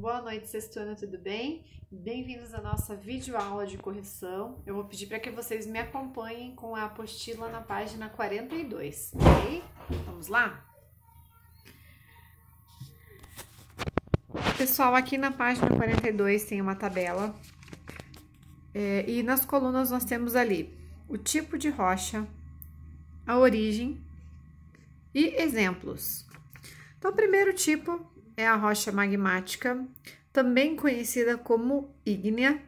Boa noite, sextona, tudo bem? Bem-vindos à nossa videoaula de correção. Eu vou pedir para que vocês me acompanhem com a apostila na página 42, ok? Vamos lá? Pessoal, aqui na página 42 tem uma tabela e nas colunas nós temos ali o tipo de rocha, a origem e exemplos. Então, o primeiro tipo é a rocha magmática, também conhecida como ígnea,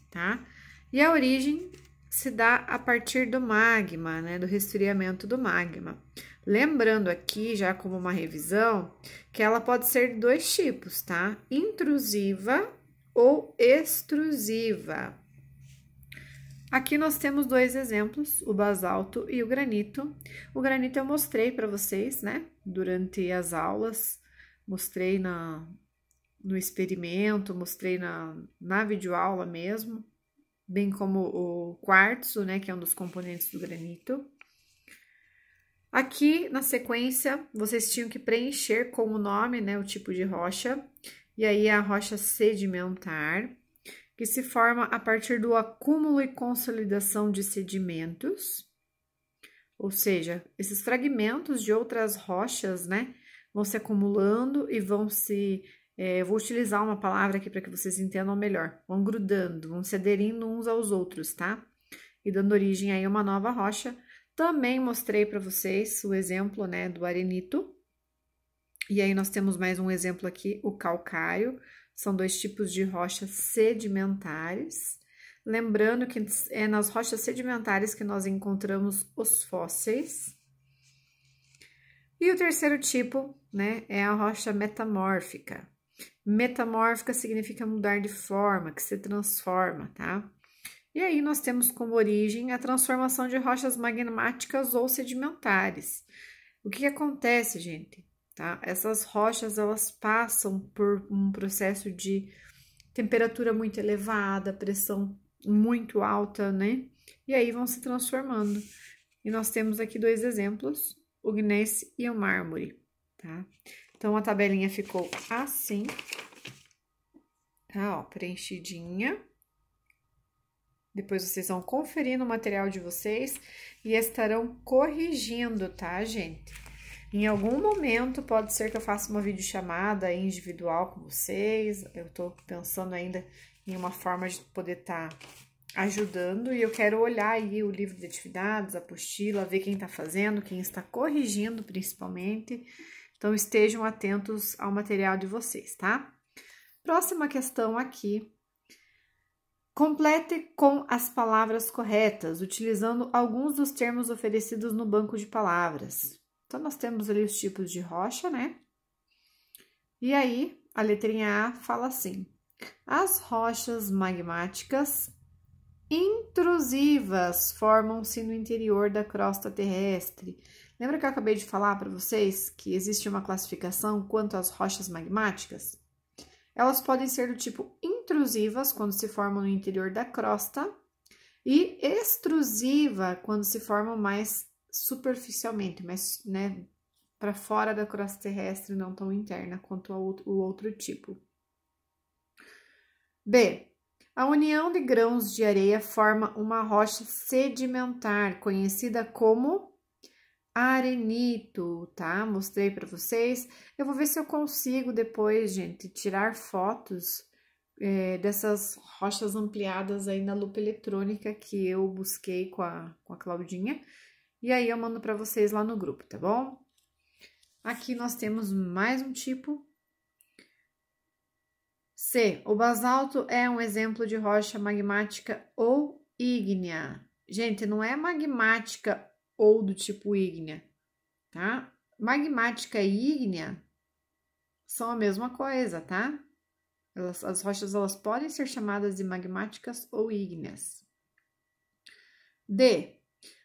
tá? E a origem se dá a partir do magma, né? Do resfriamento do magma. Lembrando aqui, já como uma revisão, que ela pode ser de dois tipos, tá? Intrusiva ou extrusiva. Aqui nós temos dois exemplos, o basalto e o granito. O granito eu mostrei para vocês, né? Durante as aulas, mostrei no experimento, mostrei na videoaula mesmo, bem como o quartzo, né? Que é um dos componentes do granito. Aqui, na sequência, vocês tinham que preencher com o nome, né? O tipo de rocha. E aí, a rocha sedimentar, que se forma a partir do acúmulo e consolidação de sedimentos, ou seja, esses fragmentos de outras rochas, né, vão se acumulando e vão se... eu vou utilizar uma palavra aqui para que vocês entendam melhor, vão grudando, vão se aderindo uns aos outros, tá? E dando origem aí a uma nova rocha. Também mostrei para vocês o exemplo, né, do arenito. E aí, nós temos mais um exemplo aqui, o calcário. São dois tipos de rochas sedimentares. Lembrando que é nas rochas sedimentares que nós encontramos os fósseis. E o terceiro tipo, né, é a rocha metamórfica. Metamórfica significa mudar de forma, que se transforma, tá? E aí, nós temos como origem a transformação de rochas magmáticas ou sedimentares. O que acontece, gente? Tá? Essas rochas, elas passam por um processo de temperatura muito elevada, pressão muito alta, né? E aí vão se transformando. E nós temos aqui dois exemplos, o gneiss e o mármore, tá? Então, a tabelinha ficou assim, tá? Ó, preenchidinha. Depois vocês vão conferir no material de vocês e estarão corrigindo, tá, gente? Em algum momento, pode ser que eu faça uma videochamada individual com vocês. Eu tô pensando ainda em uma forma de poder estar ajudando. E eu quero olhar aí o livro de atividades, a apostila, ver quem tá fazendo, quem está corrigindo, principalmente. Então, estejam atentos ao material de vocês, tá? Próxima questão aqui. Complete com as palavras corretas, utilizando alguns dos termos oferecidos no banco de palavras. Então, nós temos ali os tipos de rocha, né? E aí, a letrinha A fala assim: as rochas magmáticas intrusivas formam-se no interior da crosta terrestre. Lembra que eu acabei de falar para vocês que existe uma classificação quanto às rochas magmáticas? Elas podem ser do tipo intrusivas, quando se formam no interior da crosta, e extrusiva, quando se formam mais superficialmente, mas, né, para fora da crosta terrestre, não tão interna quanto o outro tipo. B. A união de grãos de areia forma uma rocha sedimentar, conhecida como arenito, tá? Mostrei para vocês. Eu vou ver se eu consigo depois, gente, tirar fotos dessas rochas ampliadas aí na lupa eletrônica que eu busquei com a Claudinha. E aí, eu mando para vocês lá no grupo, tá bom? Aqui nós temos mais um tipo. C. O basalto é um exemplo de rocha magmática ou ígnea. Gente, não é magmática ou do tipo ígnea, tá? Magmática e ígnea são a mesma coisa, tá? As rochas, elas podem ser chamadas de magmáticas ou ígneas. D.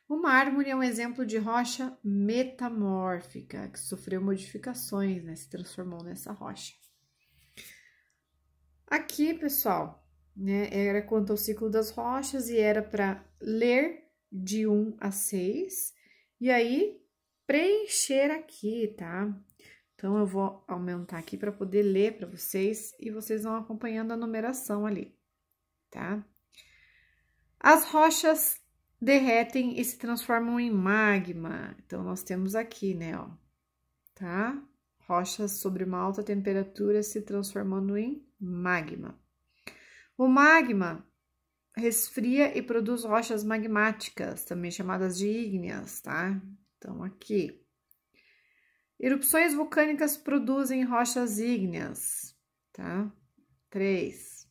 O mármore é um exemplo de rocha metamórfica, que sofreu modificações, né? Se transformou nessa rocha. Aqui, pessoal, né? Era quanto ao ciclo das rochas e era para ler de 1 a 6. E aí, preencher aqui, tá? Então, eu vou aumentar aqui para poder ler para vocês e vocês vão acompanhando a numeração ali, tá? As rochas derretem e se transformam em magma. Então, nós temos aqui, né, ó, tá? Rochas sobre uma alta temperatura se transformando em magma. O magma resfria e produz rochas magmáticas, também chamadas de ígneas, tá? Então, aqui. Erupções vulcânicas produzem rochas ígneas, tá? 3.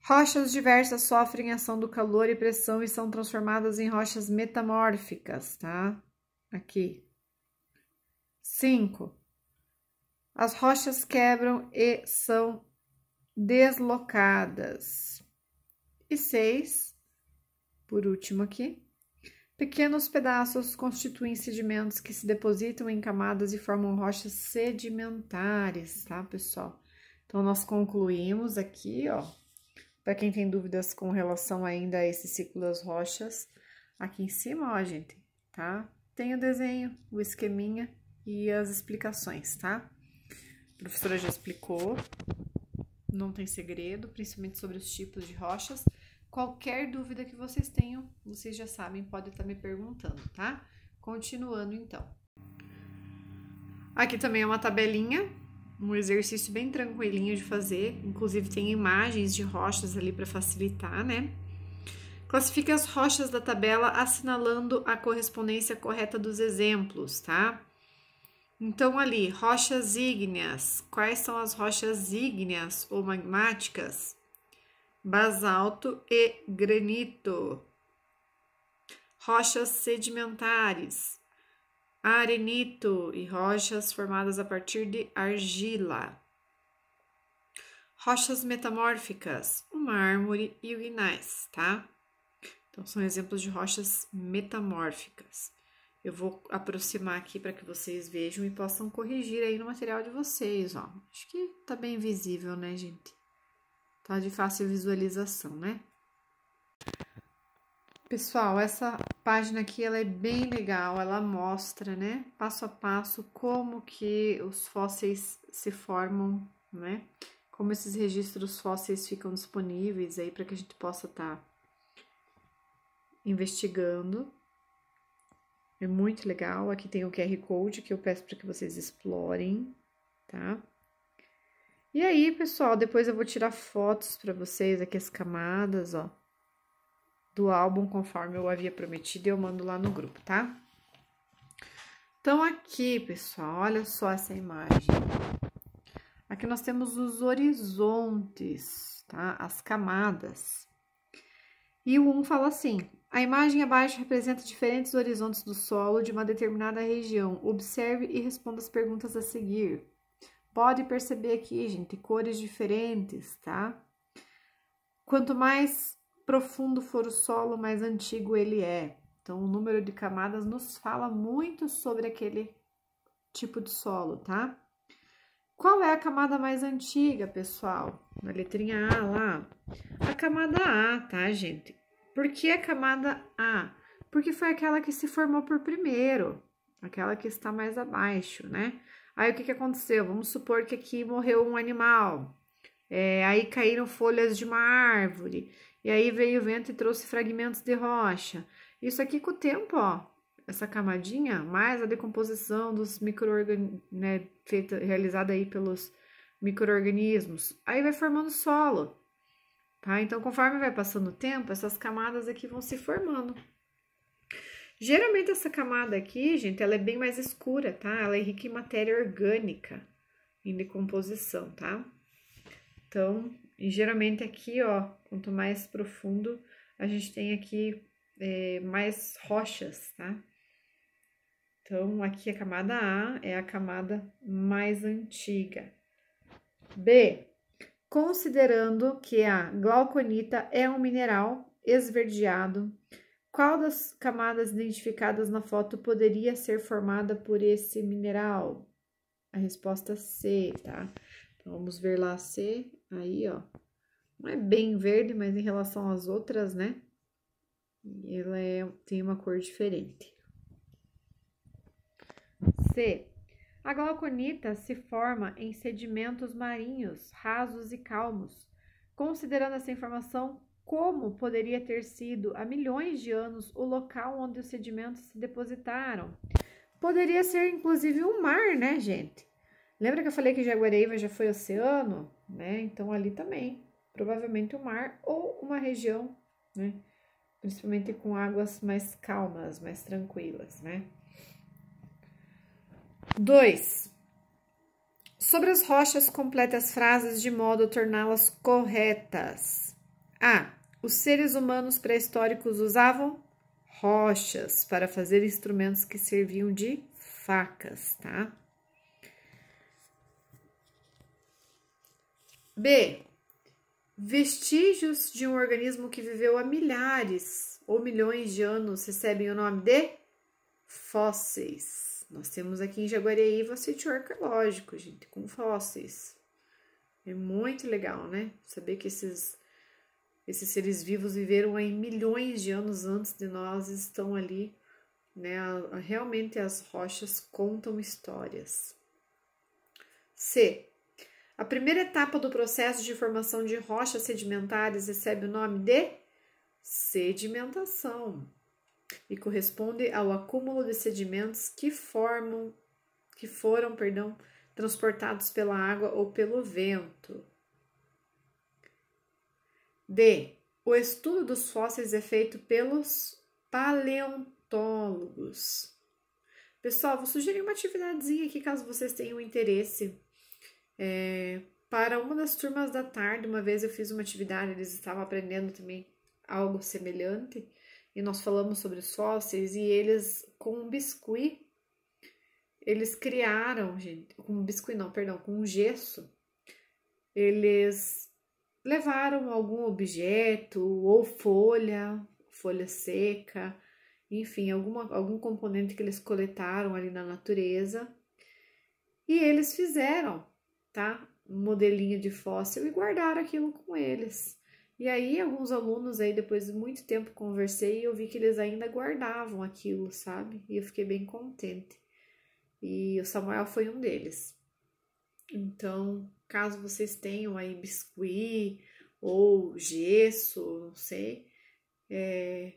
Rochas diversas sofrem ação do calor e pressão e são transformadas em rochas metamórficas, tá? Aqui. 5. As rochas quebram e são deslocadas. E 6, por último aqui, pequenos pedaços constituem sedimentos que se depositam em camadas e formam rochas sedimentares, tá, pessoal? Então, nós concluímos aqui, ó, para quem tem dúvidas com relação ainda a esse ciclo das rochas, aqui em cima, ó, gente, tá? Tem o desenho, o esqueminha e as explicações, tá? A professora já explicou, não tem segredo, principalmente sobre os tipos de rochas. Qualquer dúvida que vocês tenham, vocês já sabem, podem estar me perguntando, tá? Continuando, então. Aqui também é uma tabelinha, um exercício bem tranquilinho de fazer, inclusive tem imagens de rochas ali para facilitar, né? Classifique as rochas da tabela assinalando a correspondência correta dos exemplos, tá? Então, ali, rochas ígneas. Quais são as rochas ígneas ou magmáticas? Basalto e granito. Rochas sedimentares. Arenito e rochas formadas a partir de argila. Rochas metamórficas. O mármore e o gneiss, tá? Então, são exemplos de rochas metamórficas. Eu vou aproximar aqui para que vocês vejam e possam corrigir aí no material de vocês, ó. Acho que tá bem visível, né, gente? Tá de fácil visualização, né? Pessoal, essa página aqui, ela é bem legal, ela mostra, né, passo a passo, como que os fósseis se formam, né? Como esses registros fósseis ficam disponíveis aí para que a gente possa estar investigando. É muito legal. Aqui tem o QR Code que eu peço para que vocês explorem, tá? E aí, pessoal, depois eu vou tirar fotos para vocês aqui, as camadas, ó, do álbum, conforme eu havia prometido, e eu mando lá no grupo, tá? Então, aqui, pessoal, olha só essa imagem. Aqui nós temos os horizontes, tá? As camadas. E o 1 fala assim: a imagem abaixo representa diferentes horizontes do solo de uma determinada região. Observe e responda as perguntas a seguir. Pode perceber aqui, gente, cores diferentes, tá? Quanto mais profundo for o solo, mais antigo ele é. Então, o número de camadas nos fala muito sobre aquele tipo de solo, tá? Qual é a camada mais antiga, pessoal? Na letrinha A lá. A camada A, tá, gente? Por que a camada A? Porque foi aquela que se formou por primeiro, aquela que está mais abaixo, né? Aí, o que aconteceu? Vamos supor que aqui morreu um animal. Aí caíram folhas de uma árvore. E aí veio o vento e trouxe fragmentos de rocha. Isso aqui com o tempo, ó, essa camadinha, mais a decomposição dos micro-organismos, né, realizada aí pelos micro-organismos, aí vai formando solo, tá? Então, conforme vai passando o tempo, essas camadas aqui vão se formando. Geralmente, essa camada aqui, gente, ela é bem mais escura, tá? Ela é rica em matéria orgânica, em decomposição, tá? Então, geralmente aqui, ó, quanto mais profundo, a gente tem aqui mais rochas, tá? Então, aqui a camada A é a camada mais antiga. B. Considerando que a glauconita é um mineral esverdeado, qual das camadas identificadas na foto poderia ser formada por esse mineral? A resposta C, tá? Então, vamos ver lá C, aí, ó. Não é bem verde, mas em relação às outras, né? Ela tem uma cor diferente. C. A glauconita se forma em sedimentos marinhos, rasos e calmos. Considerando essa informação, como poderia ter sido há milhões de anos o local onde os sedimentos se depositaram? Poderia ser, inclusive, um mar, né, gente? Lembra que eu falei que Jaguareíva já foi oceano, né? Então, ali também, provavelmente um mar ou uma região, né? Principalmente com águas mais calmas, mais tranquilas, né? 2. Sobre as rochas, complete as frases de modo a torná-las corretas. A. Os seres humanos pré-históricos usavam rochas para fazer instrumentos que serviam de facas, tá? B. Vestígios de um organismo que viveu há milhares ou milhões de anos recebem o nome de fósseis. Nós temos aqui em Jaguareíva sítio arqueológico, gente, com fósseis. É muito legal, né? Saber que esses seres vivos viveram aí milhões de anos antes de nós, estão ali, né? Realmente as rochas contam histórias. C. A primeira etapa do processo de formação de rochas sedimentares recebe o nome de sedimentação e corresponde ao acúmulo de sedimentos que foram, transportados pela água ou pelo vento. D. O estudo dos fósseis é feito pelos paleontólogos. Pessoal, vou sugerir uma atividadezinha aqui, caso vocês tenham interesse. Para uma das turmas da tarde, uma vez eu fiz uma atividade, eles estavam aprendendo também algo semelhante, e nós falamos sobre os fósseis, e eles, com um biscuit, eles criaram, gente, com um biscuit não, perdão, com um gesso, eles levaram algum objeto, ou folha seca, enfim, algum componente que eles coletaram ali na natureza, e eles fizeram, tá? Um modelinho de fóssil e guardaram aquilo com eles. E aí, alguns alunos aí, depois de muito tempo conversei e eu vi que eles ainda guardavam aquilo, sabe? E eu fiquei bem contente. E o Samuel foi um deles. Então, caso vocês tenham aí biscuit ou gesso, não sei,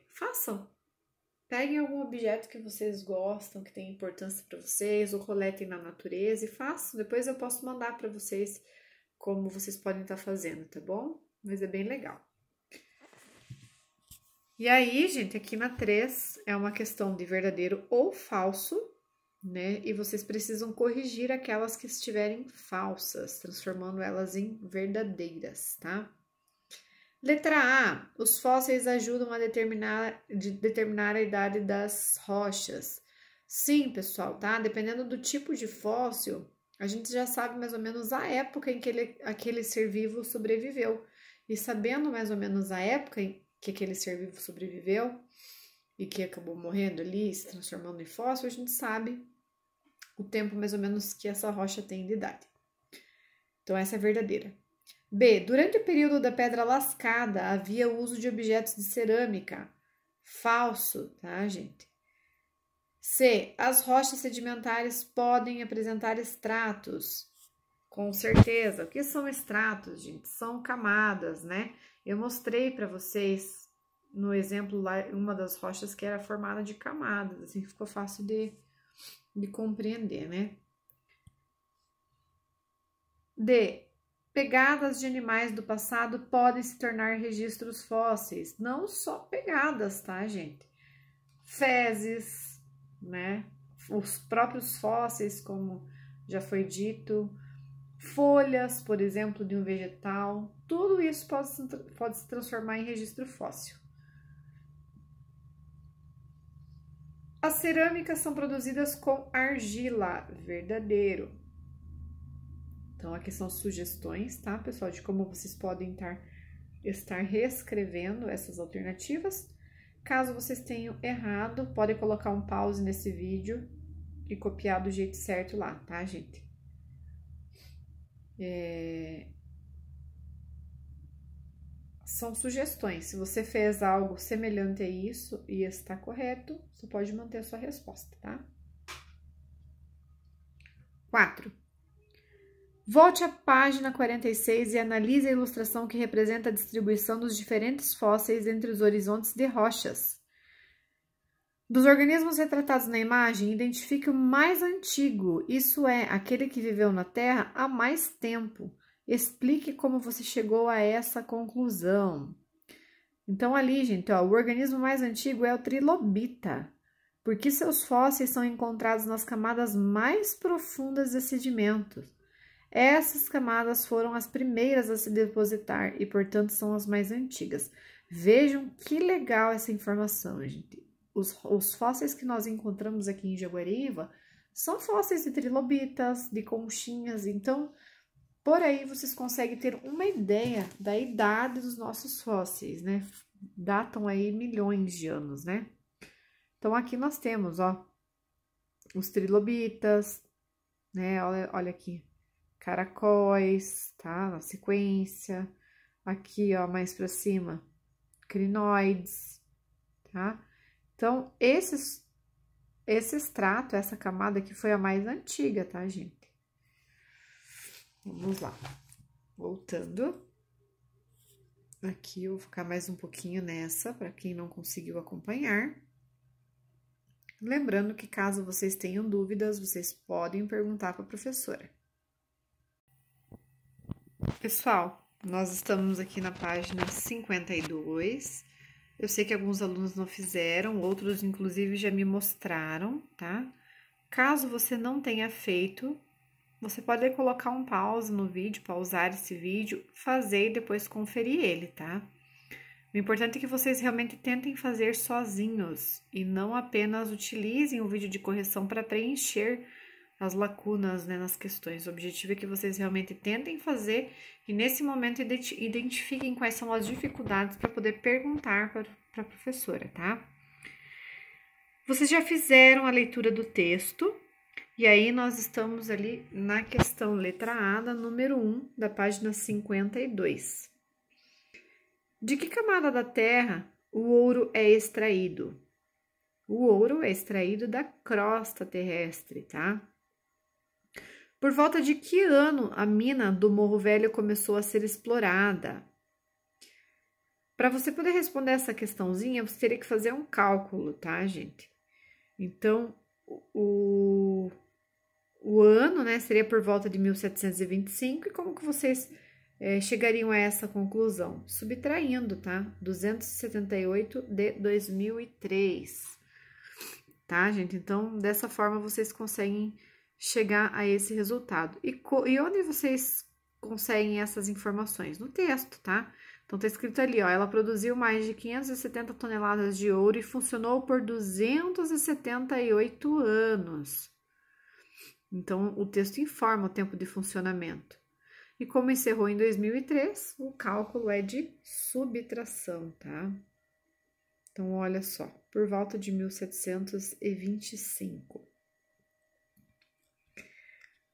façam. Peguem algum objeto que vocês gostam, que tem importância para vocês, ou coletem na natureza e façam. Depois eu posso mandar para vocês como vocês podem estar fazendo, tá bom? Mas é bem legal. E aí, gente, aqui na 3 é uma questão de verdadeiro ou falso, né? E vocês precisam corrigir aquelas que estiverem falsas, transformando elas em verdadeiras, tá? Letra A. Os fósseis ajudam a determinar a idade das rochas. Sim, pessoal, tá? Dependendo do tipo de fóssil, a gente já sabe mais ou menos a época em que aquele ser vivo sobreviveu. E sabendo mais ou menos a época em que aquele ser vivo sobreviveu e que acabou morrendo ali, se transformando em fóssil, a gente sabe o tempo mais ou menos que essa rocha tem de idade. Então, essa é verdadeira. B. Durante o período da pedra lascada, havia uso de objetos de cerâmica. Falso, tá, gente? C. As rochas sedimentares podem apresentar estratos. Com certeza. O que são estratos, gente? São camadas, né? Eu mostrei para vocês no exemplo lá uma das rochas que era formada de camadas, assim ficou fácil de compreender, né? D. Pegadas de animais do passado podem se tornar registros fósseis. Não só pegadas, tá, gente? Fezes, né? Os próprios fósseis, como já foi dito. Folhas, por exemplo, de um vegetal. Tudo isso pode se transformar em registro fóssil. As cerâmicas são produzidas com argila. Verdadeiro. Então, aqui são sugestões, tá, pessoal, de como vocês podem estar reescrevendo essas alternativas. Caso vocês tenham errado, podem colocar um pause nesse vídeo e copiar do jeito certo lá, tá, gente? São sugestões. Se você fez algo semelhante a isso e está correto, você pode manter a sua resposta, tá? 4. Volte à página 46 e analise a ilustração que representa a distribuição dos diferentes fósseis entre os horizontes de rochas. Dos organismos retratados na imagem, identifique o mais antigo, isso é, aquele que viveu na Terra há mais tempo. Explique como você chegou a essa conclusão. Então, ali, gente, ó, o organismo mais antigo é o trilobita, porque seus fósseis são encontrados nas camadas mais profundas de sedimentos. Essas camadas foram as primeiras a se depositar e, portanto, são as mais antigas. Vejam que legal essa informação, gente. Os fósseis que nós encontramos aqui em Jaguariúna são fósseis de trilobitas, de conchinhas, então, por aí vocês conseguem ter uma ideia da idade dos nossos fósseis, né? Datam aí milhões de anos, né? Então, aqui nós temos, ó, os trilobitas, né? Olha aqui, caracóis, tá? Na sequência. Aqui, ó, mais pra cima, crinoides, tá? Então, esse extrato, essa camada aqui foi a mais antiga, tá, gente? Vamos lá. Voltando. Aqui eu vou ficar mais um pouquinho nessa, para quem não conseguiu acompanhar. Lembrando que caso vocês tenham dúvidas, vocês podem perguntar para a professora. Pessoal, nós estamos aqui na página 52. Eu sei que alguns alunos não fizeram, outros inclusive já me mostraram, tá? Caso você não tenha feito, você pode colocar um pause no vídeo, pausar esse vídeo, fazer e depois conferir ele, tá? O importante é que vocês realmente tentem fazer sozinhos e não apenas utilizem o vídeo de correção para preencher as lacunas, né, nas questões. O objetivo é que vocês realmente tentem fazer e, nesse momento, identifiquem quais são as dificuldades para poder perguntar para a professora, tá? Vocês já fizeram a leitura do texto e aí nós estamos ali na questão letra A, da número 1, da página 52. De que camada da Terra o ouro é extraído? O ouro é extraído da crosta terrestre, tá? Por volta de que ano a mina do Morro Velho começou a ser explorada? Para você poder responder essa questãozinha, você teria que fazer um cálculo, tá, gente? Então, o ano, né, seria por volta de 1725, e como que vocês chegariam a essa conclusão? Subtraindo, tá? 278 de 2003, tá, gente? Então, dessa forma, vocês conseguem chegar a esse resultado. E onde vocês conseguem essas informações? No texto, tá? Então, tá escrito ali, ó, ela produziu mais de 570 toneladas de ouro e funcionou por 278 anos. Então, o texto informa o tempo de funcionamento. E como encerrou em 2003, o cálculo é de subtração, tá? Então, olha só, por volta de 1725.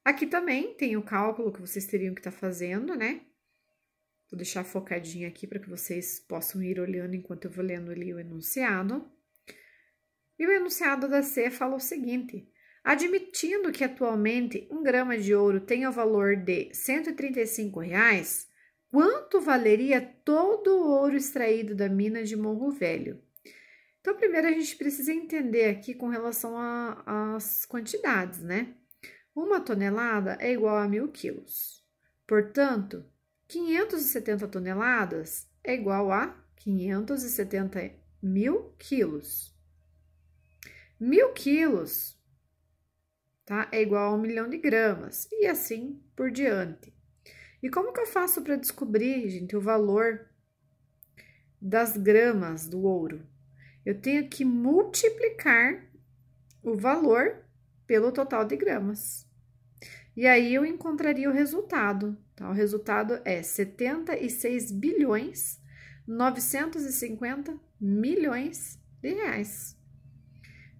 Aqui também tem o cálculo que vocês teriam que estar fazendo, né? Vou deixar focadinho aqui para que vocês possam ir olhando enquanto eu vou lendo ali o enunciado. E o enunciado da C fala o seguinte: admitindo que atualmente 1 grama de ouro tenha o valor de R$ 135, quanto valeria todo o ouro extraído da mina de Morro Velho? Então, primeiro a gente precisa entender aqui com relação às quantidades, né? 1 tonelada é igual a 1.000 quilos. Portanto, 570 toneladas é igual a 570.000 quilos. 1.000 quilos, tá? É igual a 1 milhão de gramas, e assim por diante. E como que eu faço para descobrir, gente, o valor das gramas do ouro? Eu tenho que multiplicar o valor pelo total de gramas. E aí eu encontraria o resultado, tá? O resultado é 76 bilhões 950 milhões de reais.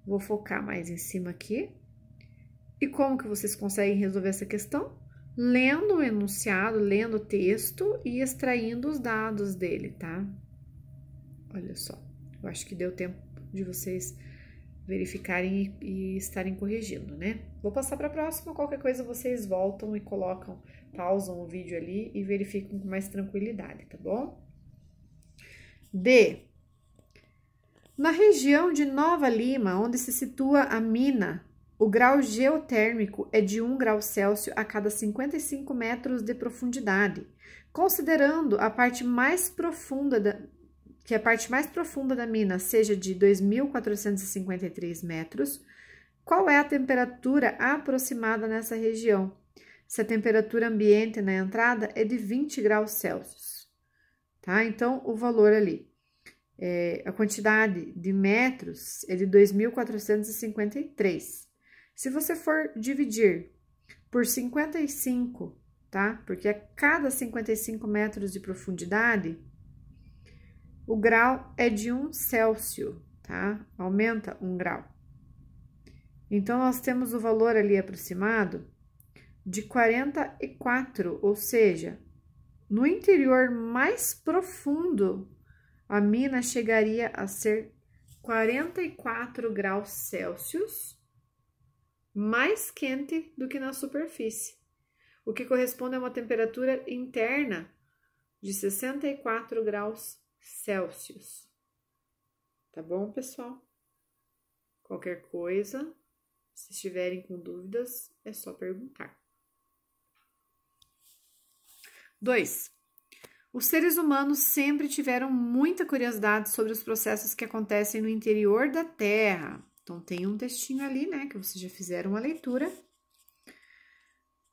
Vou focar mais em cima aqui. E como que vocês conseguem resolver essa questão? Lendo o enunciado, lendo o texto e extraindo os dados dele, tá? Olha só, eu acho que deu tempo de vocês verificarem e estarem corrigindo, né? Vou passar para a próxima, qualquer coisa vocês voltam e colocam, pausam o vídeo ali e verificam com mais tranquilidade, tá bom? D. Na região de Nova Lima, onde se situa a mina, o grau geotérmico é de 1 grau Celsius a cada 55 metros de profundidade, considerando a parte mais profunda da mina seja de 2.453 metros, qual é a temperatura aproximada nessa região? Se a temperatura ambiente na entrada é de 20 graus Celsius, tá? Então, o valor ali, a quantidade de metros é de 2.453. Se você for dividir por 55, tá? Porque a cada 55 metros de profundidade, o grau é de 1 Celsius, tá? Aumenta 1 grau. Então, nós temos o valor ali aproximado de 44, ou seja, no interior mais profundo, a mina chegaria a ser 44 graus Celsius mais quente do que na superfície, o que corresponde a uma temperatura interna de 64 graus Celsius. Tá bom, pessoal? Qualquer coisa, se estiverem com dúvidas, é só perguntar. 2. Os seres humanos sempre tiveram muita curiosidade sobre os processos que acontecem no interior da Terra. Então, tem um textinho ali, né, que vocês já fizeram uma leitura.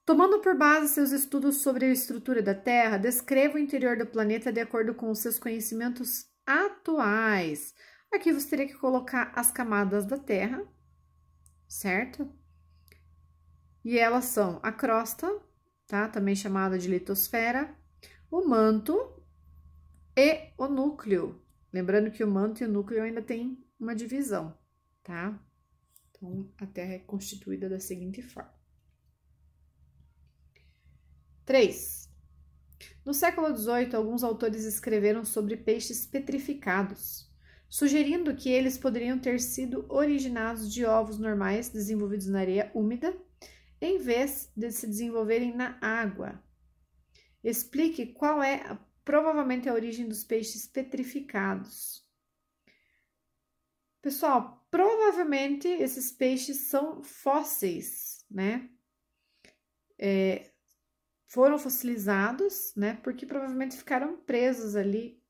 Tomando por base seus estudos sobre a estrutura da Terra, descreva o interior do planeta de acordo com os seus conhecimentos atuais. Aqui você teria que colocar as camadas da Terra, certo? E elas são a crosta, tá? Também chamada de litosfera, o manto e o núcleo. Lembrando que o manto e o núcleo ainda tem uma divisão, tá? Então, a Terra é constituída da seguinte forma. 3. No século XVIII, alguns autores escreveram sobre peixes petrificados, sugerindo que eles poderiam ter sido originados de ovos normais desenvolvidos na areia úmida, em vez de se desenvolverem na água. Explique qual é provavelmente a origem dos peixes petrificados. Pessoal, provavelmente esses peixes são fósseis, né? Foram fossilizados, né? Porque provavelmente ficaram presos ali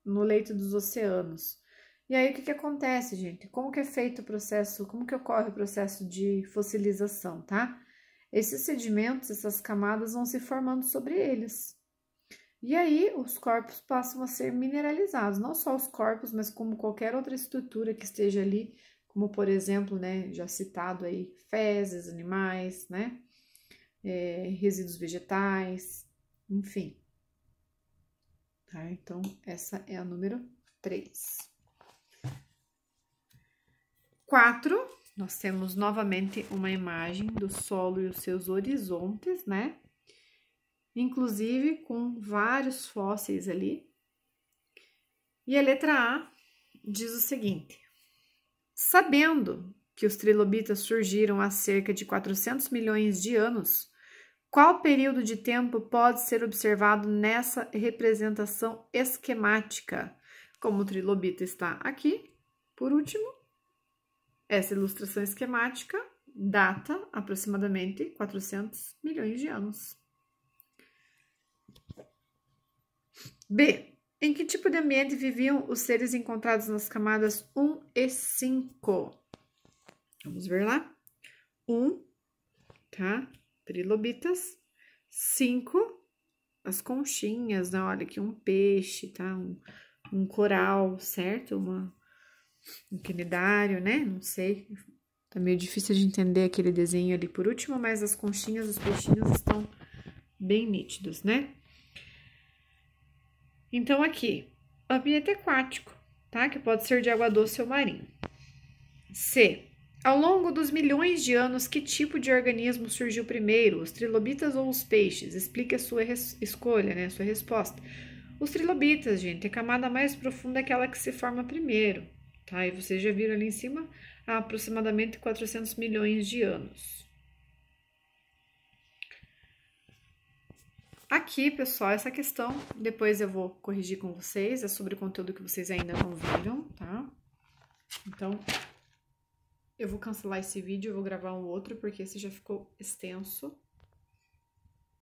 no leito dos oceanos. E aí, o que acontece, gente? Como que é feito o processo, como que ocorre o processo de fossilização, tá? Esses sedimentos, essas camadas vão se formando sobre eles. E aí, os corpos passam a ser mineralizados. Não só os corpos, mas como qualquer outra estrutura que esteja ali, como, por exemplo, né, já citado aí, fezes, animais, né? Resíduos vegetais, enfim. Tá? Então, essa é a número 3. 4, nós temos novamente uma imagem do solo e os seus horizontes, né? Inclusive com vários fósseis ali. E a letra A diz o seguinte: sabendo que os trilobitas surgiram há cerca de 400 milhões de anos, qual período de tempo pode ser observado nessa representação esquemática? Como o trilobita está aqui, por último, essa ilustração esquemática data aproximadamente 400 milhões de anos. B. Em que tipo de ambiente viviam os seres encontrados nas camadas 1 e 5? Vamos ver lá. 1, tá? Trilobitas. 5, as conchinhas, né? Olha aqui, um peixe, tá? Um coral, certo? Um quinidário, né? Não sei. Tá meio difícil de entender aquele desenho ali por último, mas as conchinhas, os peixinhos estão bem nítidos, né? Então, aqui, ambiente aquático, tá? Que pode ser de água doce ou marinho. C. Ao longo dos milhões de anos, que tipo de organismo surgiu primeiro, os trilobitas ou os peixes? Explique a sua escolha, né? A sua resposta. Os trilobitas, gente, a camada mais profunda é aquela que se forma primeiro, tá? E vocês já viram ali em cima há aproximadamente 400 milhões de anos. Aqui, pessoal, essa questão, depois eu vou corrigir com vocês, é sobre conteúdo que vocês ainda não viram, tá? Então, eu vou cancelar esse vídeo, eu vou gravar um outro, porque esse já ficou extenso.